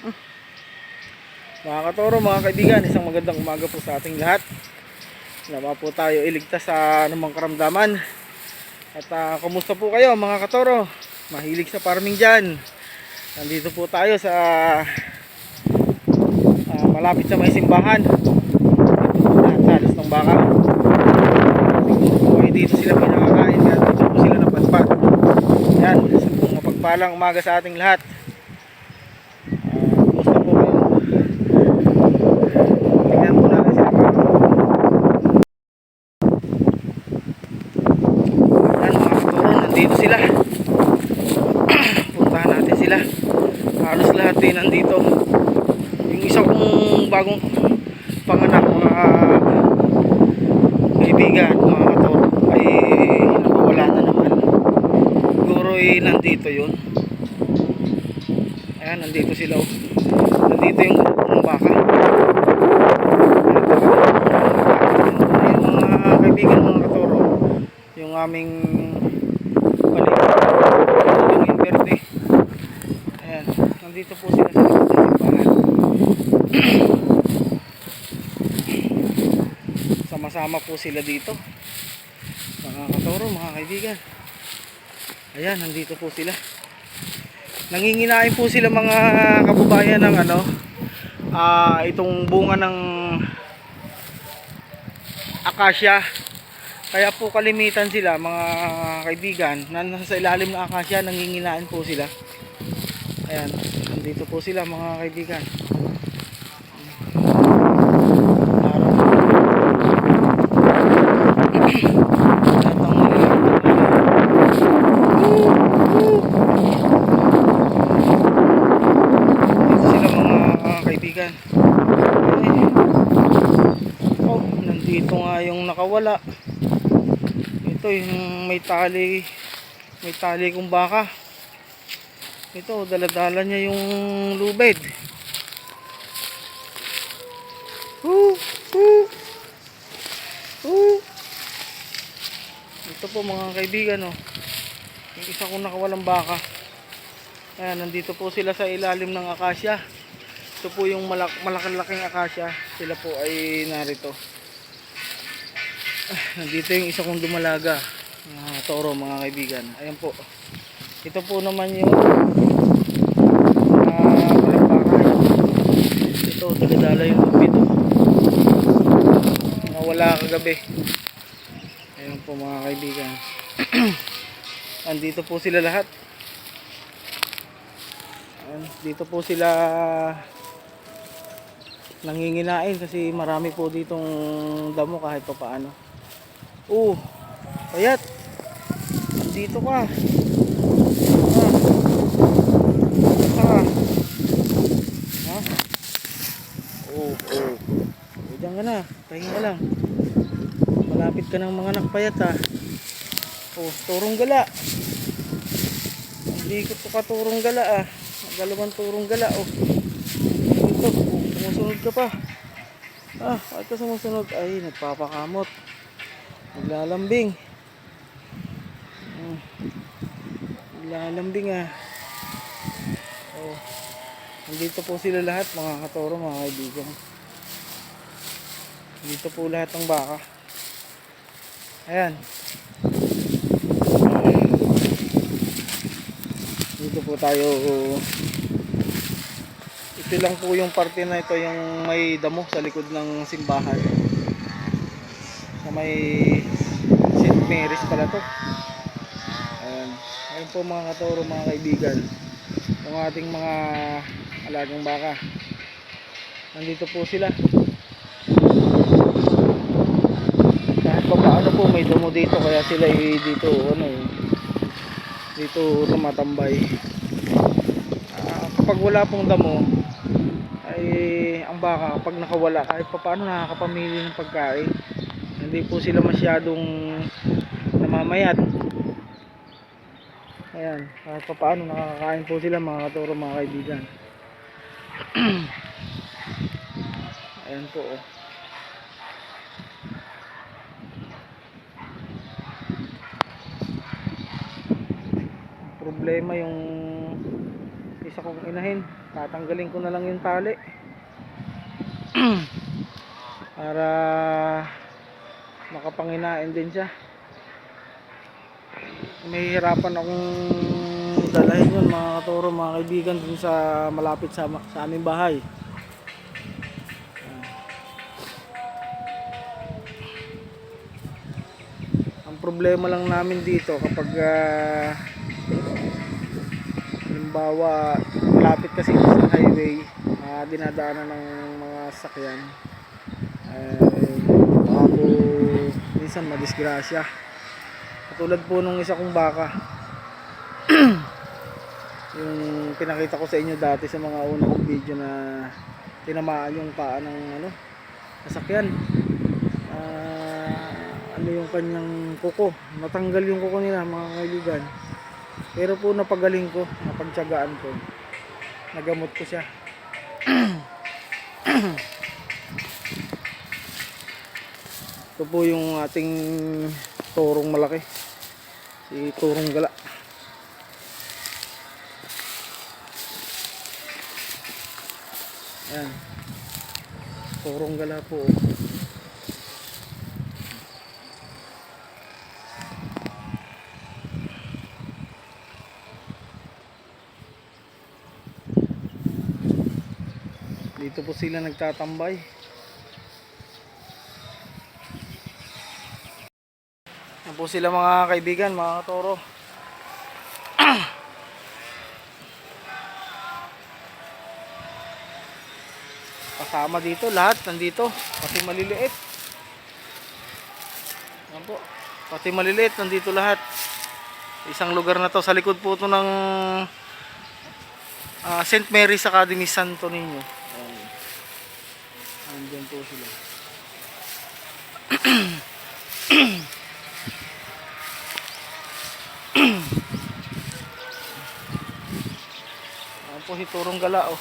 Mga katoro, mga kaibigan, isang magandang umaga po sa ating lahat. Nawa po tayo iligtas sa anumang karamdaman. At kumusta po kayo mga katoro? Mahilig sa farming dyan. Nandito po tayo sa malapit sa may simbahan. Dito po lahat sa alas ng baka. Dito sila pinakakain, kaya dito po sila napadpad. Yan, isang mapagpalang umaga sa ating lahat. Kumusta po kayo? Tingnan po natin sila mga katoro. Yan mga katoro, nandito sila. Puntahan natin sila. Halos lahat din nandito. Yung isa kong bagong panganak, mga kaibigan, mga katoro, ay nawawala na naman. Siguro ay nandito yun. Ayan, nandito sila. Nandito yung grupo ng baka. Ayan, mga kaibigan, mga katoro, yung aming paligid, yung inverte. Ayan, nandito po sila sa likod ng simbahan. Sama-sama po sila dito, mga katoro, mga kaibigan. Ayan, nandito po sila. Nanginginain po sila mga kababayan ng itong bunga ng akasya. Kaya po kalimitan sila mga kaibigan na nasa ilalim ng akasya, nanginginain po sila. Ayan, nandito po sila mga kaibigan. Kaibigan. Oh, nandito nga yung nakawala. Ito yung may tali kong baka. Ito, daladala niya yung lubid. Ito po mga kaibigan, oh. Yung isa kong nakawalang baka. Ayan, nandito po sila sa ilalim ng akasya. Ito po yung malaking akasya. Sila po ay narito. Nandito yung isa kong dumalaga, mga toro, mga kaibigan. Ayan po. Ito po naman yung palakpakan. Ito, daladala yung lupit. Nawala kagabi. Ayan po mga kaibigan. Nandito po sila lahat. Ayan, dito po sila nanginginain kasi marami po ditong damo kahit pa paano. Payat, dito ka. Ha? Diyan ka na, pahinga ka lang. Malapit ka ng mga nakpayat, ha. Turong gala. Hindi ko to ka turong gala, dalawang turong gala, Ito, sumusunod ka pa. Bakit ka sumusunod? Ay, nagpapakamot. Naglalambing. Naglalambing, nandito po sila lahat, mga katoro, mga kaibigan. Dito po lahat ng baka. Ayan. Dito po tayo. Ito lang po yung parte na ito, yung may damo sa likod ng simbahan. Sa may St. Mary's pala to. Ayan po mga katoro, mga kaibigan, yung ating mga alagang baka. Nandito po sila. Kahit pa paano po may damo dito, kaya sila dito tumatambay. Kapag wala pong damo, ay ang baka kapag nakawala, kahit pa paano nakakapamili ng pagkain. Hindi po sila masyadong namamayat. Ayan, kahit pa paano nakakakain po sila, mga katoro, mga kaibigan. Ayan po, problema yung isa kong inahin. Tatanggalin ko na lang yung tali para makapanginain din siya. May hirapan akong dalahin yun mga katoro, mga kaibigan, dun sa malapit sa aming bahay. Ang problema lang namin dito kapag halimbawa malapit kasi sa highway, dinadaanan ng mga sasakyan, baka po minsan madisgrasya. Katulad po nung isa kong baka yung pinakita ko sa inyo dati sa mga unang video na tinamaan yung paa ng sasakyan. Ano yung kanyang kuko, natanggal yung kuko nila mga kaibigan, pero po napagaling ko, napagtiyagaan ko, nagamot ko siya. Ito po yung ating turong malaki, si turong gala. Ayan, turong gala po. Dito po sila nagtatambay. Yan po sila mga kaibigan, mga toro. Kasama dito lahat, nandito, pati maliliit. Yan po, pati maliliit nandito lahat. Isang lugar na to, sa likod po ito ng St. Mary's Academy Santo Niño. Andyan po sila. Ayan po si turong gala, oh.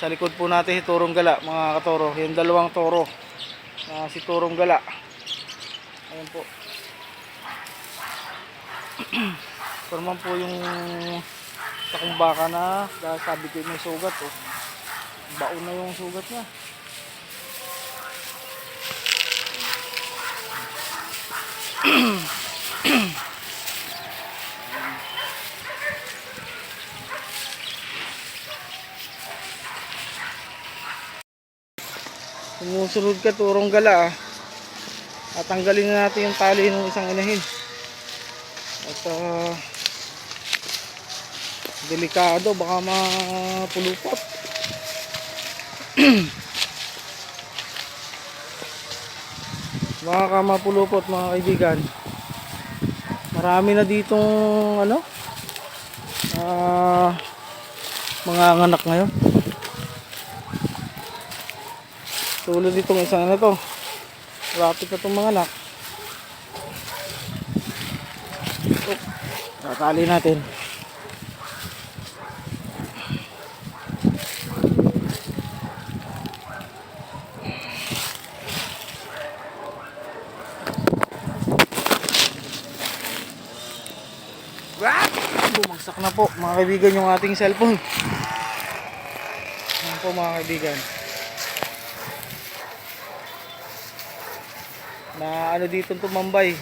Sa likod po natin si turong gala, mga katoro. Yung dalawang toro, si turong gala. Ayan po. Ito naman po yung takong baka na sabi ko may sugat, oh. Baon na yung sugat niya. Sumusunod ka, turong gala, ah. At tanggalin na natin yung tali ng isang inahin. At delikado, baka mapulupot. Baka mapulupot mga kaibigan. Marami na ditong mga anak ngayon. Tulad ditong isang to, rapid na itong mga anak. Tatali natin. Bumagsak na po mga kaibigan yung ating cellphone. Ayan po mga kaibigan, na dito tumambay.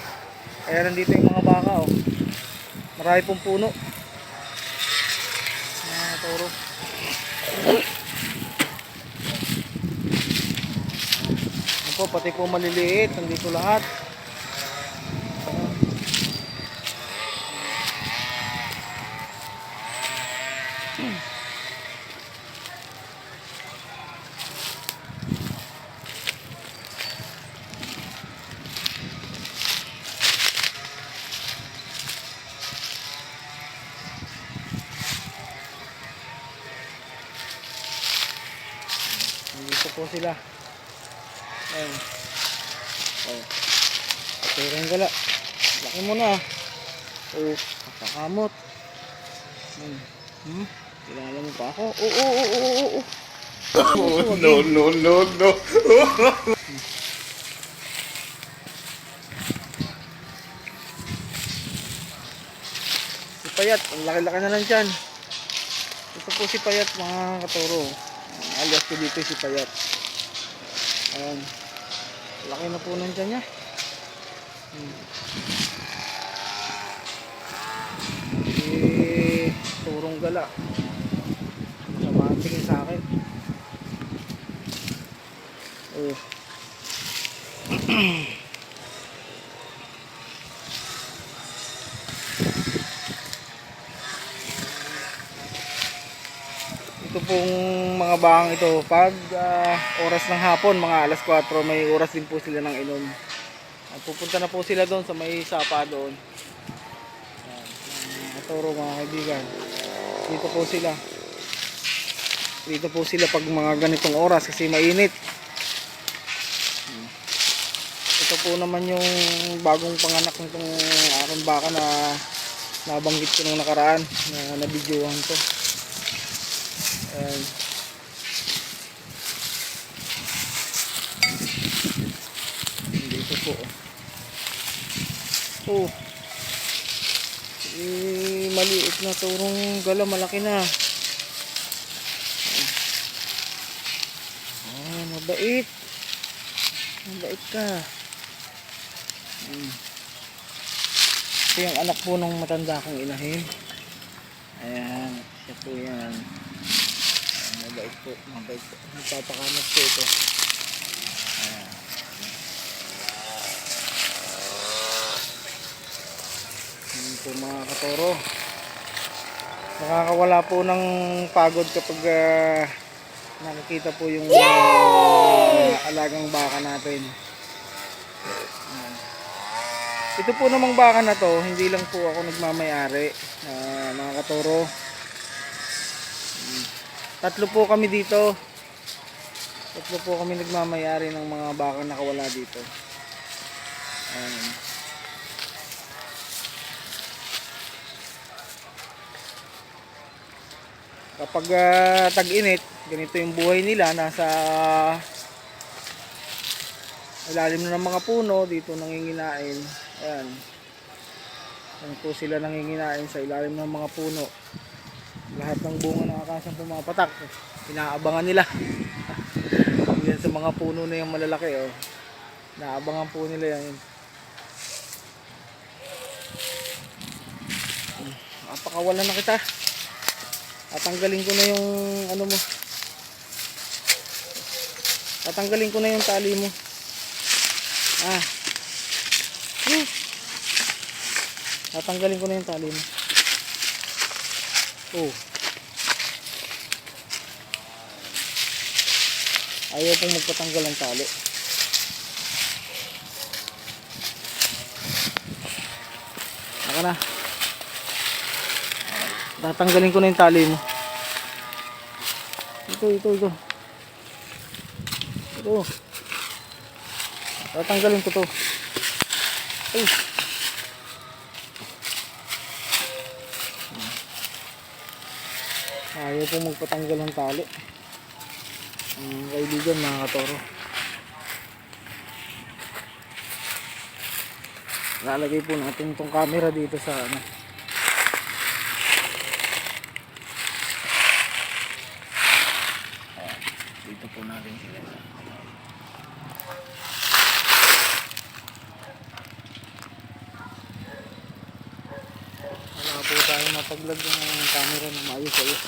Kaya nandito yung mga baka, oh. Marami pong puno, mga toro. Ayan po, pati po maliliit, nandito lahat. Dito po sila. Ayun. Oh. Turong gala. Laki mo na. Oh, kakamot. Kilala mo pa ako? Oo. Oh, no. Payat, ang laki-laki na lang dyan. Ito po si Payat mga katoro. Alias ko dito si Payat. Ayan. Laki na po ng dyan niya. Turong gala. Samahan tingin sa akin. Oh. Ito pong mga bahang ito pag oras ng hapon, mga alas 4, may oras din po sila ng inom. Pupunta na po sila doon sa may sapa doon. Mga katoro, mga kaibigan, dito po sila. Dito po sila pag mga ganitong oras kasi mainit. Ito po naman yung bagong panganak nitong aking baka na nabanggit ko nung nakaraan na nabidyohan to. Ayan. Dito po. Oh. Maliit na turong gala, malaki na. Ah, mabait. Mabait ka. Ito yung anak po ng matanda kong inahin. Ayan, siya po yan. Ayan, mabait po, mabait po. Nagpapakamot po ito. Ayan. Ayan po mga katoro. Nakakawala po ng pagod kapag nakikita po yung alagang baka natin. Ito po namang baka na to, hindi lang po ako nagmamayari, mga katoro. Tatlo po kami dito. Tatlo po kami nagmamayari ng mga baka nakawala dito. Kapag tag-init, ganito yung buhay nila, nasa ilalim na ng mga puno, dito nanginginain. Ayan. Ayan po sila nanginginain sa ilalim ng mga puno. Lahat ng bunga ng akasang pumapatak, inaabangan nila. Yan sa mga puno na yung malalaki, oh. Inaabangan po nila yan. Napakawalan na kita. Tatanggalin ko na yung ano mo. Tatanggalin ko na yung tali mo. Tatanggalin ko na yung tali mo. Oh. Ayaw pong magpatanggal ng tali. Naka na. Tatanggalin ko na yung tali mo. Ito. Tatanggalin ko to. Ay. Ayaw po magpatanggal ng tali. Kaibigan mga katoro. Lalagay po natin itong camera dito sa ano. Dito po natin sila. Wala po tayo mapaglag ng camera na maayos-ayos.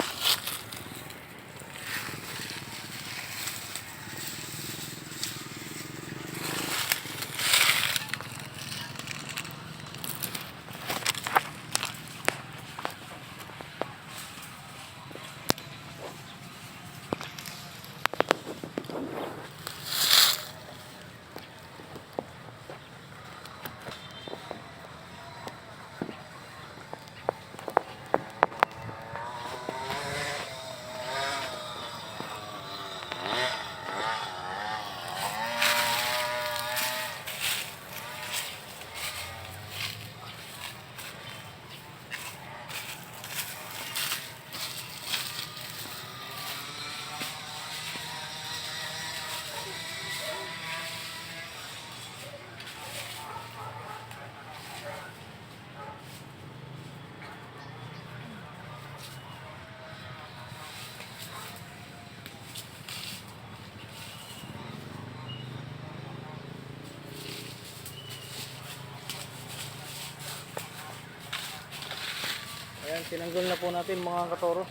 Ayan, tinanggal na po natin mga katoro.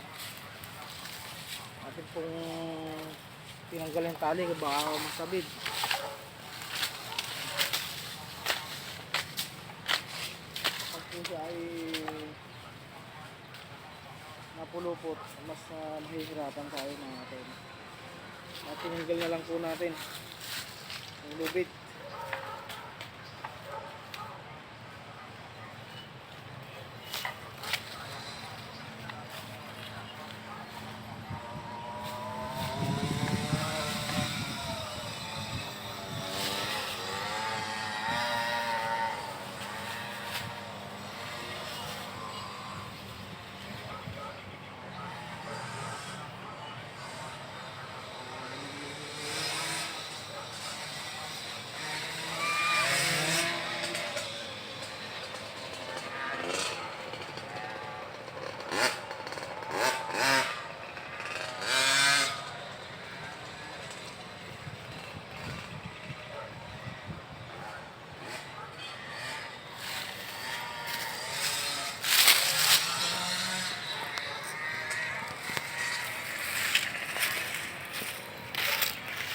Atin pong tinanggal yung tali, baka masabid. Pag po siya ay napulupot, mas mahihirapan tayo mga katoro. At tinanggal na lang po natin yung lubid.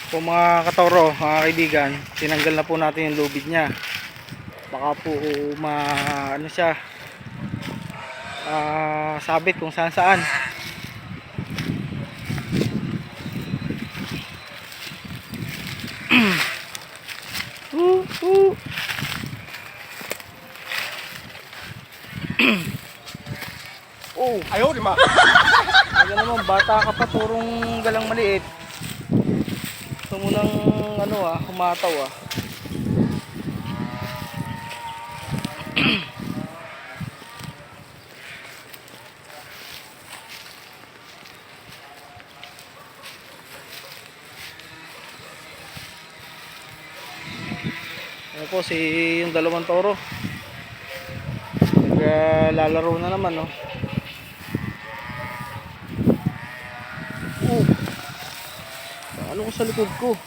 Po mga katoro, mga kaibigan, tinanggal na po natin yung lubid niya. Baka po ano siya, sabit kung saan saan. Oh, Ayaw, di ma. wala naman, bata ka pa, turong galang maliit. Gusto mo nang humataw ah. Ano po yung dalawang toro. Naglalaro na naman oh. Ano ko sa likod ko?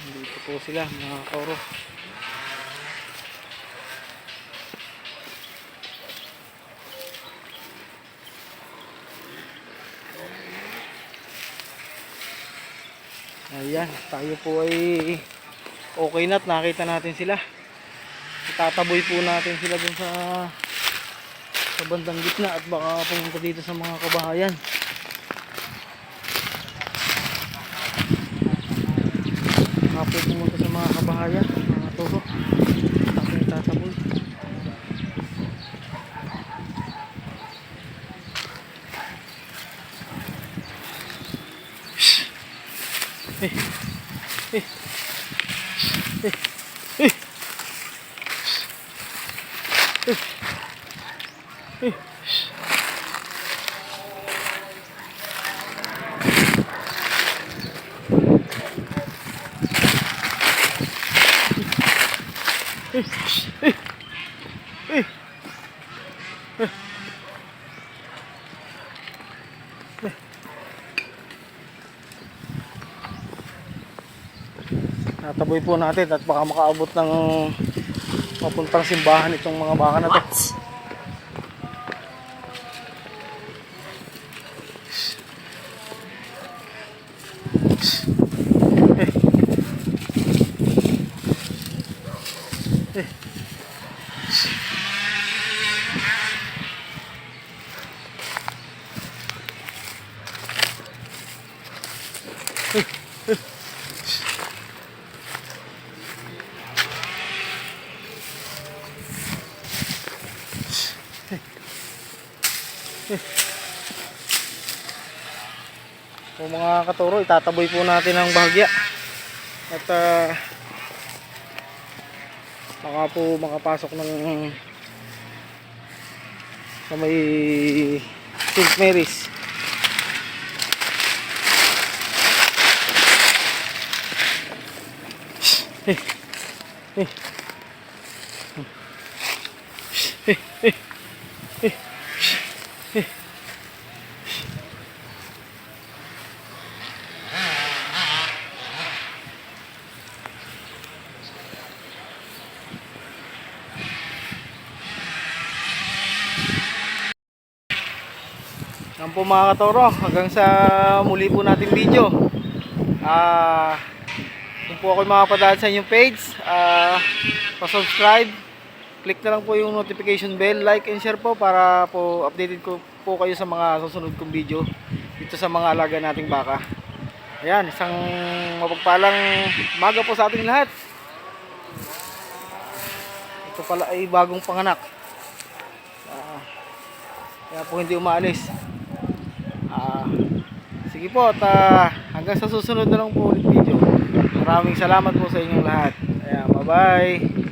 Dito po sila mga toro. Ayan, tayo po ay okay na at nakita natin sila. Itataboy po natin sila dun sa bandang gitna at baka pumunta dito sa mga kabahayan. Baka po pumunta sa mga kabahayan, mga toro. Tapos itataboy. Nataboy po natin at baka makaabot ng papuntang simbahan itong mga baka na to. O mga katuro, itataboy po natin ang bahagya at baka po makapasok ng sa may St. Mary's. Ayan po mga katoro, hanggang sa muli po natin video. Kung po ako makapadaan sa inyong page, pa-subscribe, click na lang po yung notification bell, like and share po para po updated ko po kayo sa mga susunod kong video dito sa mga alaga nating baka. Ayan, isang mapagpalang umaga po sa ating lahat. Ito pala ay bagong panganak. Kaya po hindi umaalis. Sige po at hanggang sa susunod na lang po ulit video. Maraming salamat po sa inyong lahat. Ayan, bye bye.